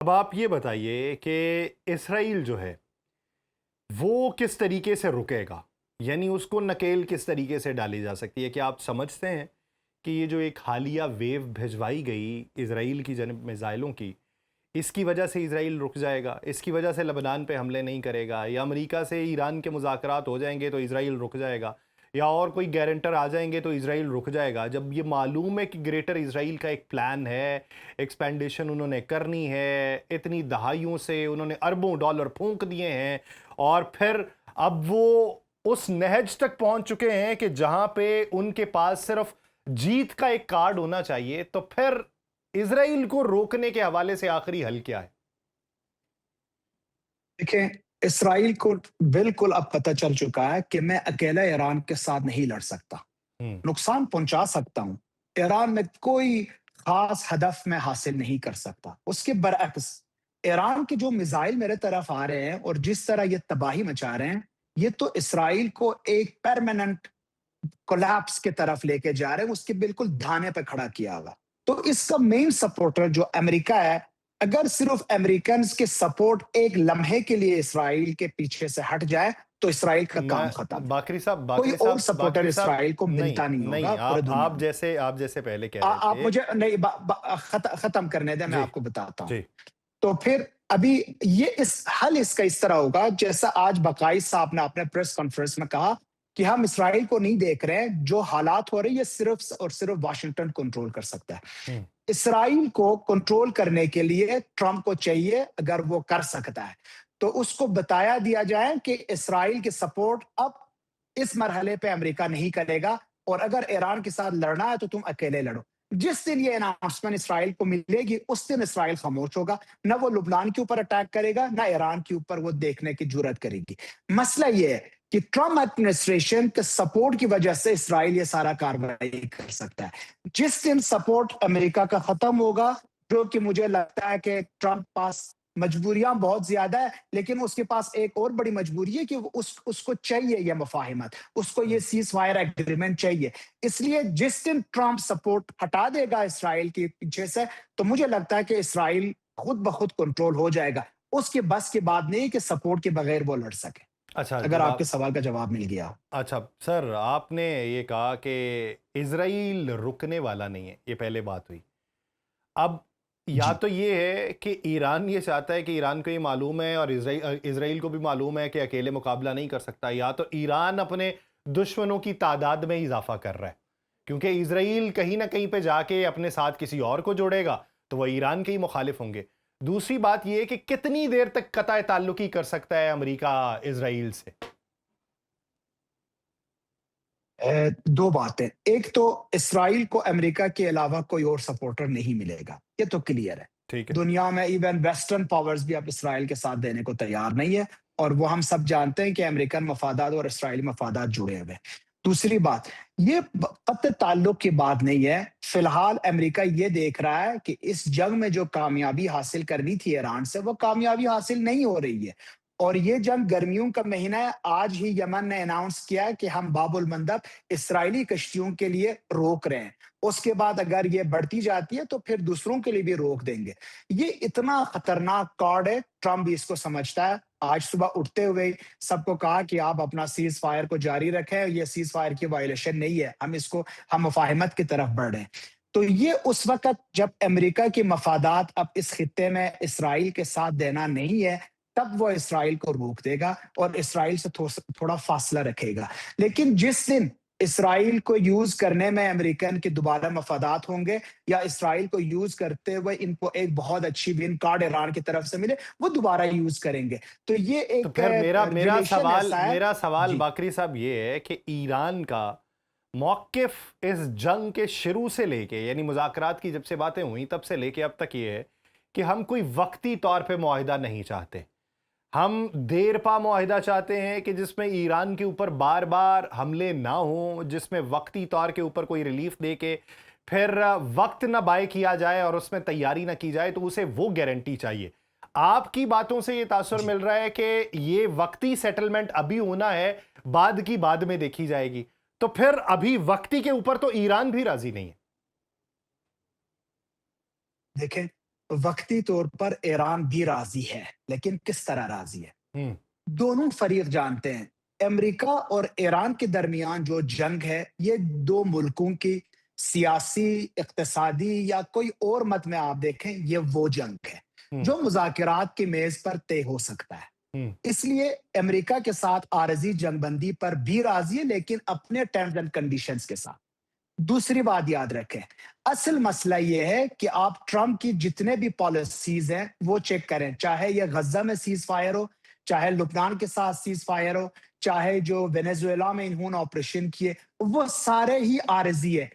اب آپ یہ بتائیے کہ اسرائیل جو ہے وہ کس طریقے سے رکے گا؟ یعنی اس کو نکیل کس طریقے سے ڈالی جا سکتی ہے؟ کہ آپ سمجھتے ہیں کہ یہ جو ایک حالیہ ویو بھجوائی گئی اسرائیل کی جانب میزائلوں کی، اس کی وجہ سے اسرائیل رک جائے گا، اس کی وجہ سے لبنان پہ حملے نہیں کرے گا، یا امریکہ سے ایران کے مذاکرات ہو جائیں گے تو اسرائیل رک جائے گا، یا اور کوئی گارنٹر آ جائیں گے تو اسرائیل رک جائے گا؟ جب یہ معلوم ہے کہ گریٹر اسرائیل کا ایک پلان ہے، ایکسپینڈیشن انہوں نے کرنی ہے، اتنی دہائیوں سے انہوں نے اربوں ڈالر پھونک دیے ہیں، اور پھر اب وہ اس نہج تک پہنچ چکے ہیں کہ جہاں پہ ان کے پاس صرف جیت کا ایک کارڈ ہونا چاہیے، تو پھر اسرائیل کو روکنے کے حوالے سے آخری حل کیا ہے؟ دیکھیں، اسرائیل کو بالکل اب پتہ چل چکا ہے کہ میں اکیلا ایران کے ساتھ نہیں لڑ سکتا، ہوں نقصان پہنچا سکتا ہوں، ایران میں کوئی خاص ہدف میں حاصل نہیں کر سکتا۔ اس کے برعکس ایران کے جو میزائل میرے طرف آ رہے ہیں اور جس طرح یہ تباہی مچا رہے ہیں، یہ تو اسرائیل کو ایک پرماننٹ کولیپس کی طرف لے کے جا رہے ہیں، اس کے بالکل دھانے پہ کھڑا کیا ہوا۔ تو اس کا مین سپورٹر جو امریکہ ہے، اگر صرف امریکنز کے سپورٹ ایک لمحے کے لیے اسرائیل کے پیچھے سے ہٹ جائے تو اسرائیل کا میں کام ختم ہے۔ باقری صاحب کوئی اور سپورٹر باقری صاحب اسرائیل کو نہیں ملتا نہیں ہوگا نہیں، پورے آپ دنیا آپ میں۔ جیسے آپ جیسے پہلے کہہ رہے آپ تھے۔ مجھے نہیں ختم کرنے دیں، میں جی آپ کو بتاتا ہوں۔ جی تو پھر ابھی یہ حل اس کا اس طرح ہوگا جیسا آج بقائی صاحب نے اپنے پریس کانفرنس میں کہا کہ ہم اسرائیل کو نہیں دیکھ رہے ہیں، جو حالات ہو رہے ہیں یہ صرف اور صرف واشنگٹن کنٹرول کر سکتا ہے۔ ہوں اسرائیل کو کنٹرول کرنے کے لیے ٹرمپ کو چاہیے، اگر وہ کر سکتا ہے تو اس کو بتایا دیا جائے کہ اسرائیل کی سپورٹ اب اس مرحلے پہ امریکہ نہیں کرے گا، اور اگر ایران کے ساتھ لڑنا ہے تو تم اکیلے لڑو۔ جس دن یہ اناؤنسمنٹ اسرائیل کو ملے گی اس دن اسرائیل خاموش ہوگا، نہ وہ لبنان کے اوپر اٹیک کرے گا، نہ ایران کے اوپر وہ دیکھنے کی جرات کرے گی۔ مسئلہ یہ ہے کہ ٹرمپ ایڈمنسٹریشن کے سپورٹ کی وجہ سے اسرائیل یہ سارا کارروائی کر سکتا ہے۔ جس دن سپورٹ امریکہ کا ختم ہوگا، جو کہ مجھے لگتا ہے کہ ٹرمپ پاس مجبوریاں بہت زیادہ ہے، لیکن اس کے پاس ایک اور بڑی مجبوری ہے کہ اس کو چاہیے یہ مفاہمت، اس کو یہ ہوں سیز فائر ایگریمنٹ چاہیے۔ اس لیے جس دن ٹرمپ سپورٹ ہٹا دے گا اسرائیل کے پیچھے سے، تو مجھے لگتا ہے کہ اسرائیل خود بخود کنٹرول ہو جائے گا۔ اس کے بس کی بات نہیں کہ سپورٹ کے بغیر وہ لڑ سکے۔ اچھا اگر آپ جواب کے سوال کا جواب مل گیا۔ اچھا سر، آپ نے یہ کہا کہ اسرائیل رکنے والا نہیں ہے، یہ پہلے بات ہوئی۔ اب یا جی، تو یہ ہے کہ ایران یہ چاہتا ہے کہ ایران کو یہ معلوم ہے اور اسرائیل کو بھی معلوم ہے کہ اکیلے مقابلہ نہیں کر سکتا، یا تو ایران اپنے دشمنوں کی تعداد میں اضافہ کر رہا ہے، کیونکہ اسرائیل کہیں نہ کہیں پہ جا کے اپنے ساتھ کسی اور کو جوڑے گا تو وہ ایران کے ہی مخالف ہوں گے۔ دوسری بات یہ ہے کہ کتنی دیر تک قطع تعلقی کر سکتا ہے امریکہ اسرائیل سے؟ دو باتیں، ایک تو اسرائیل کو امریکہ کے علاوہ کوئی اور سپورٹر نہیں ملے گا، یہ تو کلیئر ہے۔ ٹھیک ہے۔ دنیا میں ایون ویسٹرن پاورز بھی اب اسرائیل کے ساتھ دینے کو تیار نہیں ہے، اور وہ ہم سب جانتے ہیں کہ امریکن مفادات اور اسرائیلی مفادات جڑے ہوئے ہیں۔ دوسری بات، یہ قطع تعلق کی بات نہیں ہے۔ فی الحال امریکہ یہ دیکھ رہا ہے کہ اس جنگ میں جو کامیابی حاصل کرنی تھی ایران سے، وہ کامیابی حاصل نہیں ہو رہی ہے، اور یہ جنگ گرمیوں کا مہینہ ہے۔ آج ہی یمن نے اناؤنس کیا ہے کہ ہم باب المندب اسرائیلی کشتیوں کے لیے روک رہے ہیں، اس کے بعد اگر یہ بڑھتی جاتی ہے تو پھر دوسروں کے لیے بھی روک دیں گے۔ یہ اتنا خطرناک کارڈ ہے، ٹرمپ بھی اس کو سمجھتا ہے۔ آج صبح اٹھتے ہوئے سب کو کہا کہ آپ اپنا سیز فائر کو جاری رکھیں، یہ سیز فائر کی وائلیشن نہیں ہے، ہم مفاہمت کی طرف بڑھ رہے ہیں۔ تو یہ اس وقت جب امریکہ کے مفادات اب اس خطے میں اسرائیل کے ساتھ دینا نہیں ہے، تب وہ اسرائیل کو روک دے گا اور اسرائیل سے تھوڑا فاصلہ رکھے گا۔ لیکن جس دن اسرائیل کو یوز کرنے میں امریکن کے دوبارہ مفادات ہوں گے، یا اسرائیل کو یوز کرتے ہوئے ان کو ایک بہت اچھی ون کارڈ ایران کی طرف سے ملے، وہ دوبارہ یوز کریں گے۔ تو یہ تو ایک پھر ریلیشن ایسا ہے۔ میرا سوال جی، باقری صاحب یہ ہے کہ ایران کا موقف اس جنگ کے شروع سے لے کے، یعنی مذاکرات کی جب سے باتیں ہوئیں تب سے لے کے اب تک یہ ہے کہ ہم کوئی وقتی طور پہ معاہدہ نہیں چاہتے، ہم دیر پا معاہدہ چاہتے ہیں کہ جس میں ایران کے اوپر بار بار حملے نہ ہوں، جس میں وقتی طور کے اوپر کوئی ریلیف دے کے پھر وقت نہ بائے کیا جائے اور اس میں تیاری نہ کی جائے، تو اسے وہ گارنٹی چاہیے۔ آپ کی باتوں سے یہ تاثر جی، مل رہا ہے کہ یہ وقتی سیٹلمنٹ ابھی ہونا ہے، بعد کی بعد میں دیکھی جائے گی، تو پھر ابھی وقتی کے اوپر تو ایران بھی راضی نہیں ہے۔ دیکھیں، وقتی طور پر ایران بھی راضی ہے، لیکن کس طرح راضی ہے؟ ہوں دونوں فریق جانتے ہیں امریکہ اور ایران کے درمیان جو جنگ ہے یہ دو ملکوں کی سیاسی، اقتصادی یا کوئی اور مت میں آپ دیکھیں یہ وہ جنگ ہے ہوں جو مذاکرات کی میز پر طے ہو سکتا ہے۔ ہوں اس لیے امریکہ کے ساتھ عارضی جنگ بندی پر بھی راضی ہے، لیکن اپنے ٹرمز اینڈ کنڈیشنز کے ساتھ۔ دوسری بات یاد رکھیں، اصل مسئلہ یہ ہے کہ آپ ٹرمپ کی جتنے بھی پالیسیز ہیں وہ چیک کریں، چاہے یہ غزہ میں سیز فائر ہو، چاہے لبنان کے ساتھ سیز فائر ہو، چاہے جو وینیزویلا میں انہوں نے آپریشن کیے، وہ سارے ہی عارضی ہے۔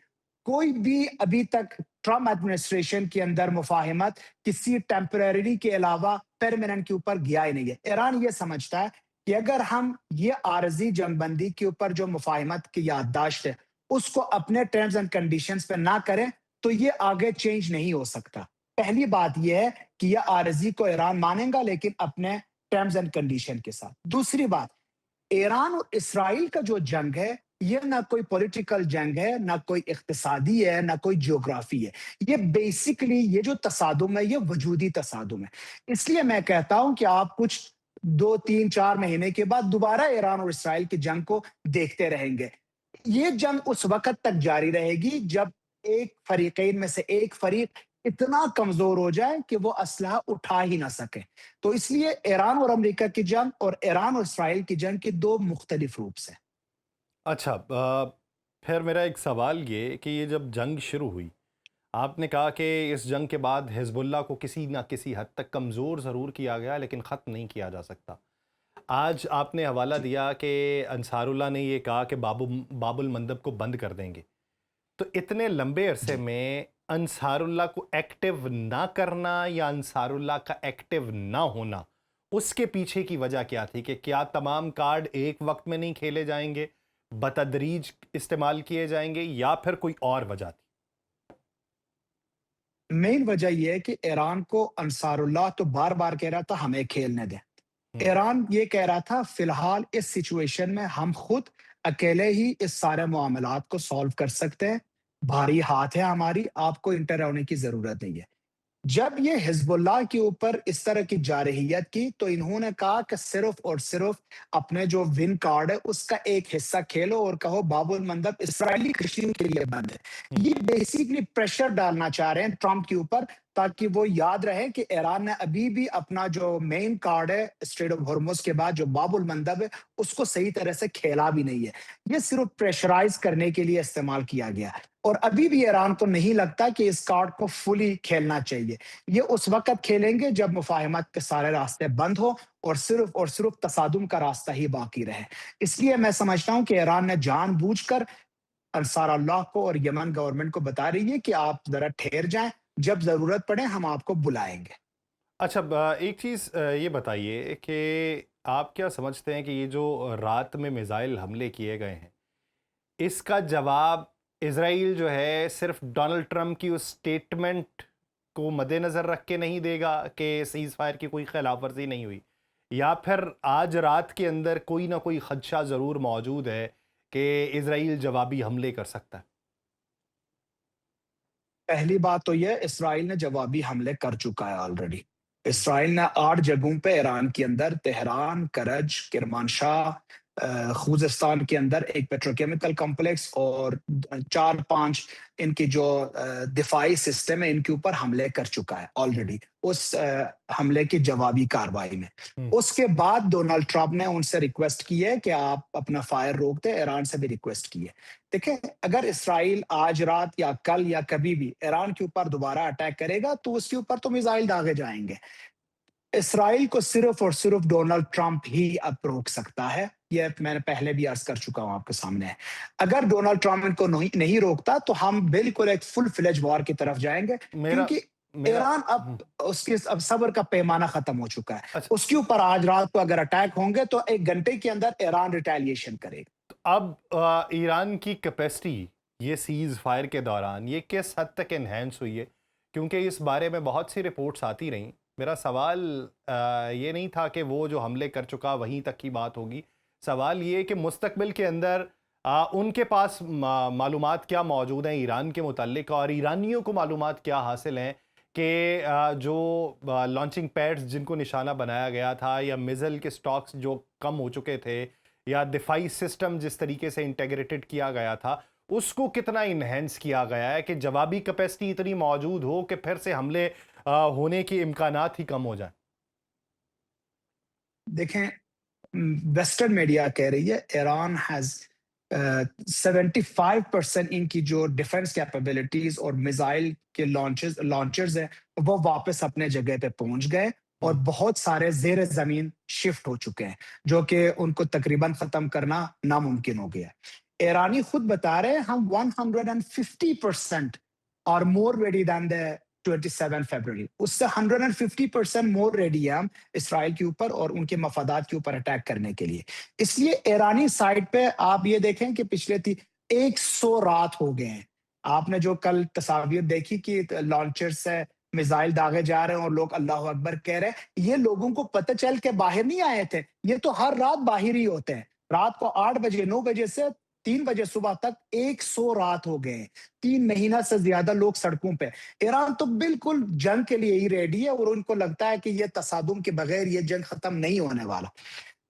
کوئی بھی ابھی تک ٹرمپ ایڈمنسٹریشن کے اندر مفاہمت کسی ٹیمپرری کے علاوہ پرماننٹ کے اوپر گیا ہی نہیں ہے۔ ایران یہ سمجھتا ہے کہ اگر ہم یہ عارضی جنگ بندی کے اوپر جو مفاہمت کی یادداشت ہے اس کو اپنے ٹرمز اینڈ کنڈیشنز پہ نہ کریں تو یہ آگے چینج نہیں ہو سکتا۔ پہلی بات یہ ہے کہ یہ عارضی کو ایران مانے گا لیکن اپنے ٹرمز اینڈ کنڈیشن کے ساتھ۔ دوسری بات، ایران اور اسرائیل کا جو جنگ ہے یہ نہ کوئی پولیٹیکل جنگ ہے، نہ کوئی اقتصادی ہے، نہ کوئی جغرافی ہے۔ یہ بیسیکلی یہ جو تصادم ہے یہ وجودی تصادم ہے۔ اس لیے میں کہتا ہوں کہ آپ کچھ 2 3 4 مہینے کے بعد دوبارہ ایران اور اسرائیل کی جنگ کو دیکھتے رہیں گے۔ یہ جنگ اس وقت تک جاری رہے گی جب ایک فریقین میں سے ایک فریق اتنا کمزور ہو جائے کہ وہ اسلحہ اٹھا ہی نہ سکے۔ تو اس لیے ایران اور امریکہ کی جنگ اور ایران اور اسرائیل کی جنگ کے دو مختلف روپس ہیں۔ اچھا پھر میرا ایک سوال یہ کہ یہ جب جنگ شروع ہوئی، آپ نے کہا کہ اس جنگ کے بعد حزب اللہ کو کسی نہ کسی حد تک کمزور ضرور کیا گیا لیکن ختم نہیں کیا جا سکتا۔ آج آپ نے حوالہ جی، دیا کہ انصار اللہ نے یہ کہا کہ باب المندب کو بند کر دیں گے، تو اتنے لمبے عرصے جی۔ میں انصار اللہ کو ایکٹیو نہ کرنا یا انصار اللہ کا ایکٹیو نہ ہونا، اس کے پیچھے کی وجہ کیا تھی؟ کہ کیا تمام کارڈ ایک وقت میں نہیں کھیلے جائیں گے، بتدریج استعمال کیے جائیں گے، یا پھر کوئی اور وجہ تھی؟ مین وجہ یہ ہے کہ ایران کو انصار اللہ تو بار بار کہہ رہا تھا ہمیں کھیلنے دیں۔ ہوں ایران یہ کہہ رہا تھا فی الحال اس سچویشن میں ہم خود اکیلے ہی اس سارے معاملات کو سالو کر سکتے ہیں، بھاری ہاتھ ہے ہماری، آپ کو انٹر ہونے کی ضرورت نہیں ہے۔ جب یہ حزب اللہ کے اوپر اس طرح کی جارحیت کی تو انہوں نے کہا کہ صرف اور صرف اپنے جو ون کارڈ ہے اس کا ایک حصہ کھیلو اور کہو باب المندب اسرائیلی کشیدگی کے لیے بند ہے۔ ہوں یہ بیسیکلی پریشر ڈالنا چاہ رہے ہیں ٹرمپ کے اوپر تاکہ وہ یاد رہے کہ ایران نے ابھی بھی اپنا جو مین کارڈ ہے اسٹریٹ آف ہرمز کے بعد جو باب المندب ہے اس کو صحیح طرح سے کھیلا بھی نہیں ہے۔ یہ صرف پریشرائز کرنے کے لیے استعمال کیا گیا ہے اور ابھی بھی ایران کو نہیں لگتا کہ اس کارڈ کو فلی کھیلنا چاہیے۔ یہ اس وقت کھیلیں گے جب مفاہمت کے سارے راستے بند ہو اور صرف تصادم کا راستہ ہی باقی رہے۔ اس لیے میں سمجھتا ہوں کہ ایران نے جان بوجھ کر انصار اللہ کو اور یمن گورنمنٹ کو بتا رہی ہے کہ آپ ذرا ٹھہر جائیں، جب ضرورت پڑے ہم آپ کو بلائیں گے۔ اچھا ایک چیز یہ بتائیے کہ آپ کیا سمجھتے ہیں کہ یہ جو رات میں میزائل حملے کیے گئے ہیں، اس کا جواب اسرائیل جو ہے صرف ڈونلڈ ٹرمپ کی اس سٹیٹمنٹ کو مد نظر رکھ کے نہیں دے گا کہ سیز فائر کی کوئی خلاف ورزی نہیں ہوئی، یا پھر آج رات کے اندر کوئی نہ کوئی خدشہ ضرور موجود ہے کہ اسرائیل جوابی حملے کر سکتا ہے؟ پہلی بات تو یہ اسرائیل نے جوابی حملے کر چکا ہے آلریڈی۔ اسرائیل نے 8 جگہوں پہ ایران کے اندر تہران، کرج، کرمانشاہ، خوزستان کے اندر ایک پیٹروکیمیکل کمپلیکس اور 4 5 ان کی جو دفاعی سسٹم ہے ان کے اوپر حملے کر چکا ہے آلریڈی اس حملے کی جوابی کارروائی میں۔ ہوں اس کے بعد ڈونلڈ ٹرمپ نے ان سے ریکویسٹ کی ہے کہ آپ اپنا فائر روک دیں، ایران سے بھی ریکویسٹ کی ہے۔ دیکھیں اگر اسرائیل آج رات یا کل یا کبھی بھی ایران کے اوپر دوبارہ اٹیک کرے گا تو اس کے اوپر تو میزائل داغے جائیں گے۔ اسرائیل کو صرف اور صرف ڈونلڈ ٹرمپ ہی اب روک سکتا ہے، یہ میں نے پہلے بھی عرض کر چکا ہوں آپ کے سامنے۔ اگر ڈونلڈ ٹرمپ ان کو نہیں روکتا تو ہم بالکل ایک فل فلیج وار کی طرف جائیں گے، میرا کیونکہ میرا ایران ہوں، اس کے اب صبر کا پیمانہ ختم ہو چکا ہے۔ اچھا، اس کے اوپر آج رات کو اگر اٹیک ہوں گے تو 1 گھنٹے کے اندر ایران ریٹیلیشن کرے گا۔ اب ایران کی کیپیسٹی یہ سیز فائر کے دوران یہ کس حد تک انہینس ہوئی ہے؟ کیونکہ اس بارے میں بہت سی رپورٹس آتی رہیں۔ میرا سوال یہ نہیں تھا کہ وہ جو حملے کر چکا وہیں تک کی بات ہوگی، سوال یہ کہ مستقبل کے اندر ان کے پاس معلومات کیا موجود ہیں ایران کے متعلق، اور ایرانیوں کو معلومات کیا حاصل ہیں کہ جو لانچنگ پیڈز جن کو نشانہ بنایا گیا تھا، یا میزل کے سٹاکس جو کم ہو چکے تھے، یا دفاعی سسٹم جس طریقے سے انٹیگریٹڈ کیا گیا تھا، اس کو کتنا انہینس کیا گیا ہے کہ جوابی کیپیسٹی اتنی موجود ہو کہ پھر سے حملے ہونے کی امکانات ہی کم ہو جائیں؟ دیکھیں، ویسٹرن میڈیا کہہ رہی ہے ایران ہیز 75% ان کی جو ڈیفنس کیپیبلٹیز اور میزائل کے لانچرز ہیں وہ واپس اپنے جگہ پہ پہنچ گئے، اور ہم۔ بہت سارے زیر زمین شفٹ ہو چکے ہیں، جو کہ ان کو تقریباً ختم کرنا ناممکن ہو گیا ہے۔ ایرانی خود بتا رہے ہیں ہم 150% اور مور ریڈی دین دا 27 فیبرری، اس سے 150% مور ریڈی ہے ہم اسرائیل کے اوپر اور ان کے مفادات کے اوپر اٹیک کرنے کے لیے۔ اس لیے ایرانی سائڈ پہ آپ یہ دیکھیں کہ پچھلے 100 رات ہو گئے ہیں۔ آپ نے جو کل تصاویر دیکھی کہ لانچر سے میزائل داغے جا رہے ہیں اور لوگ اللہ اکبر کہہ رہے ہیں، یہ لوگوں کو پتہ چل کے باہر نہیں آئے تھے، یہ تو ہر رات باہر ہی ہوتے ہیں۔ رات کو 8 بجے 9 بجے سے 3 بجے صبح تک 100 رات ہو گئے ہیں، 3 مہینہ سے زیادہ لوگ سڑکوں پہ۔ ایران تو بالکل جنگ کے لیے ہی ریڈی ہے، اور ان کو لگتا ہے کہ یہ تصادم کے بغیر یہ جنگ ختم نہیں ہونے والا۔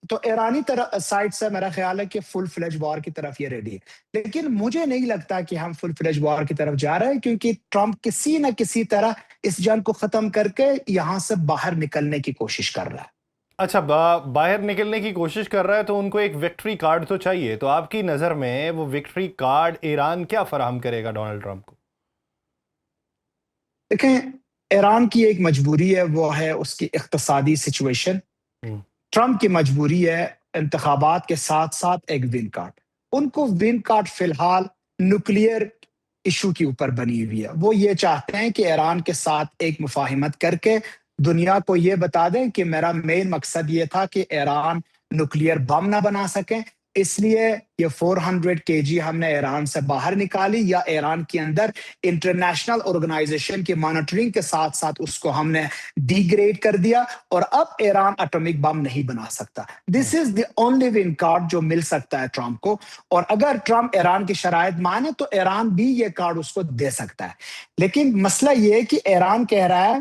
تو ایرانی سائڈ سے میرا خیال ہے کہ فل فلیج وار کی طرف یہ ریڈی ہے، لیکن مجھے نہیں لگتا کہ ہم فل فلیج وار کی طرف جا رہے ہیں، کیونکہ ٹرمپ کسی نہ کسی طرح اس جنگ کو ختم کر کے یہاں سے باہر نکلنے کی کوشش کر رہا ہے۔ اچھا، باہر نکلنے کی کوشش کر رہا ہے تو ان کو ایک وکٹری کارڈ تو چاہیے، تو آپ کی نظر میں وہ وکٹری کارڈ ایران کیا فراہم کرے گا ڈونلڈ ٹرمپ کو؟ دیکھیں، ایران کی ایک مجبوری ہے، وہ ہے اس کی اقتصادی سچویشن۔ ہم۔ ٹرمپ کی مجبوری ہے انتخابات کے ساتھ ساتھ ایک ون کارڈ۔ ان کو ون کارڈ فی الحال نیوکلیئر ایشو کے اوپر بنی ہوئی ہے۔ وہ یہ چاہتے ہیں کہ ایران کے ساتھ ایک مفاہمت کر کے دنیا کو یہ بتا دیں کہ میرا مین مقصد یہ تھا کہ ایران نیوکلیئر بم نہ بنا سکیں، اس لیے یہ 400 کے جی ہم نے ایران سے باہر نکالی، یا ایران کے اندر انٹرنیشنل آرگنائزیشن کی مانیٹرنگ کے ساتھ ساتھ اس کو ہم نے ڈی گریڈ کر دیا، اور اب ایران اٹامک بم نہیں بنا سکتا۔ دس از دی اونلی ون کارڈ جو مل سکتا ہے ٹرمپ کو، اور اگر ٹرمپ ایران کی شرائط مانے تو ایران بھی یہ کارڈ اس کو دے سکتا ہے۔ لیکن مسئلہ یہ ہے کہ ایران کہہ رہا ہے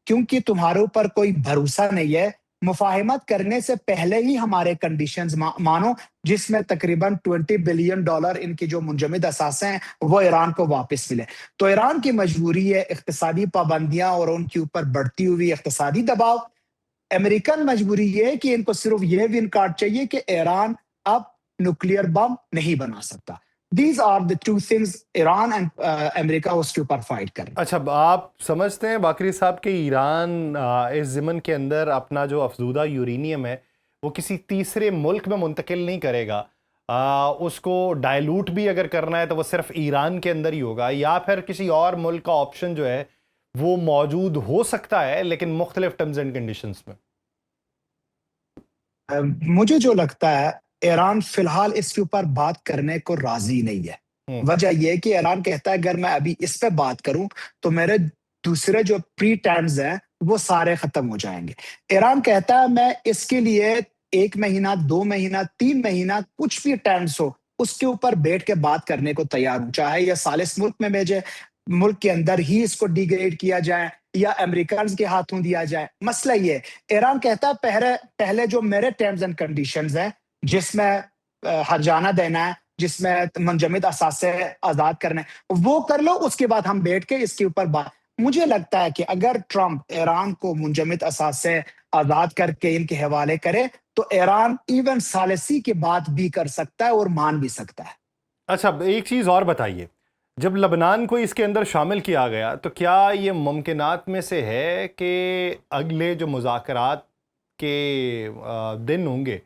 کیونکہ تمہارے اوپر کوئی بھروسہ نہیں ہے، مفاہمت کرنے سے پہلے ہی ہمارے کنڈیشنز مانو، جس میں تقریباً $20 بلین ان کی جو منجمد اثاثے ہیں وہ ایران کو واپس ملے۔ تو ایران کی مجبوری ہے اقتصادی پابندیاں اور ان کے اوپر بڑھتی ہوئی اقتصادی دباؤ۔ امریکن مجبوری یہ ہے کہ ان کو صرف یہ ون کارڈ چاہیے کہ ایران اب نیوکلیئر بم نہیں بنا سکتا۔ These are the two things Iran and امریکہ اس کے اوپر فائٹ کر رہے ہیں۔ اچھا، آپ سمجھتے ہیں باقری صاحب کہ ایران اس ضمن کے اندر اپنا جو افزودہ یورینیم ہے وہ کسی تیسرے ملک میں منتقل نہیں کرے گا؟ اس کو ڈائلوٹ بھی اگر کرنا ہے تو وہ صرف ایران کے اندر ہی ہوگا، یا پھر کسی اور ملک کا آپشن جو ہے وہ موجود ہو سکتا ہے لیکن مختلف ٹرمز اینڈ کنڈیشنز میں؟ مجھے جو لگتا ہے ایران فی الحال اس کے اوپر بات کرنے کو راضی نہیں ہے۔ وجہ یہ ہے کہ ایران کہتا ہے اگر میں ابھی اس پہ بات کروں تو میرے دوسرے جو پری ٹینڈز ہیں وہ سارے ختم ہو جائیں گے۔ ایران کہتا ہے میں اس کے لیے 1 مہینہ 2 مہینہ 3 مہینہ کچھ بھی ٹینڈز ہو اس کے اوپر بیٹھ کے بات کرنے کو تیار ہوں، چاہے یہ ثالث ملک میں بھیجے، ملک کے اندر ہی اس کو ڈی گریڈ کیا جائے یا امریکنز کے ہاتھوں دیا جائے۔ مسئلہ یہ ہے ایران کہتا ہے پہلے جو میرے ٹرمز اینڈ کنڈیشنز ہیں، جس میں ہرجانہ دینا ہے، جس میں منجمد اثاثے آزاد کرنے، وہ کر لو، اس کے بعد ہم بیٹھ کے اس کے اوپر بات۔ مجھے لگتا ہے کہ اگر ٹرمپ ایران کو منجمد اثاثے آزاد کر کے ان کے حوالے کرے تو ایران ایون ثالثی کی بات بھی کر سکتا ہے اور مان بھی سکتا ہے۔ اچھا، ایک چیز اور بتائیے، جب لبنان کو اس کے اندر شامل کیا گیا تو کیا یہ ممکنات میں سے ہے کہ اگلے جو مذاکرات کے دن ہوں گے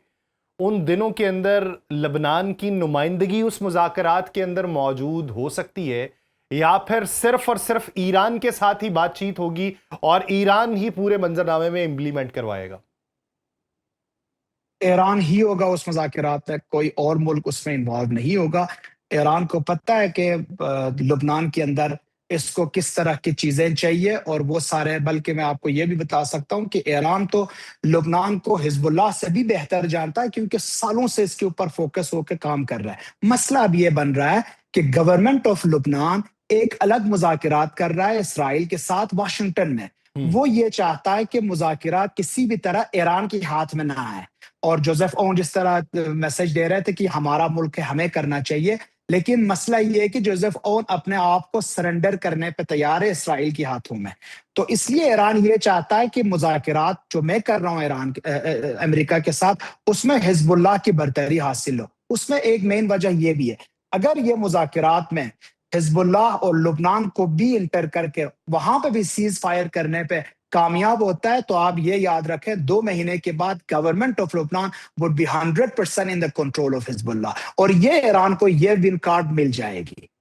ان دنوں کے اندر لبنان کی نمائندگی اس مذاکرات کے اندر موجود ہو سکتی ہے، یا پھر صرف اور صرف ایران کے ساتھ ہی بات چیت ہوگی اور ایران ہی پورے منظرنامے میں امپلیمنٹ کروائے گا؟ ایران ہی ہوگا اس مذاکرات میں، کوئی اور ملک اس میں انوالو نہیں ہوگا۔ ایران کو پتہ ہے کہ لبنان کے اندر اس کو کس طرح کی چیزیں چاہیے، اور وہ سارے، بلکہ میں آپ کو یہ بھی بتا سکتا ہوں کہ ایران تو لبنان کو حزب اللہ سے بھی بہتر جانتا ہے، کیونکہ سالوں سے اس کے اوپر فوکس ہو کے کام کر رہا ہے۔ مسئلہ اب یہ بن رہا ہے کہ گورنمنٹ آف لبنان ایک الگ مذاکرات کر رہا ہے اسرائیل کے ساتھ واشنگٹن میں. ہوں، وہ یہ چاہتا ہے کہ مذاکرات کسی بھی طرح ایران کے ہاتھ میں نہ آئے. اور جوزف اون جس طرح میسج دے رہے تھے کہ ہمارا ملک ہے ہمیں کرنا چاہیے، لیکن مسئلہ یہ ہے کہ جوزف اون اپنے آپ کو سرنڈر کرنے پہ تیار ہے اسرائیل کے ہاتھوں میں. تو اس لیے ایران یہ چاہتا ہے کہ مذاکرات جو میں کر رہا ہوں امریکہ کے ساتھ، اس میں حزب اللہ کی برتری حاصل ہو. اس میں ایک مین وجہ یہ بھی ہے، اگر یہ مذاکرات میں حزب اللہ اور لبنان کو بھی انٹر کر کے وہاں پہ بھی سیز فائر کرنے پہ کامیاب ہوتا ہے، تو آپ یہ یاد رکھیں 2 مہینے کے بعد گورنمنٹ آف لبنان would be 100% in the control of حزب اللہ، اور یہ ایران کو یہ ون کارڈ مل جائے گی.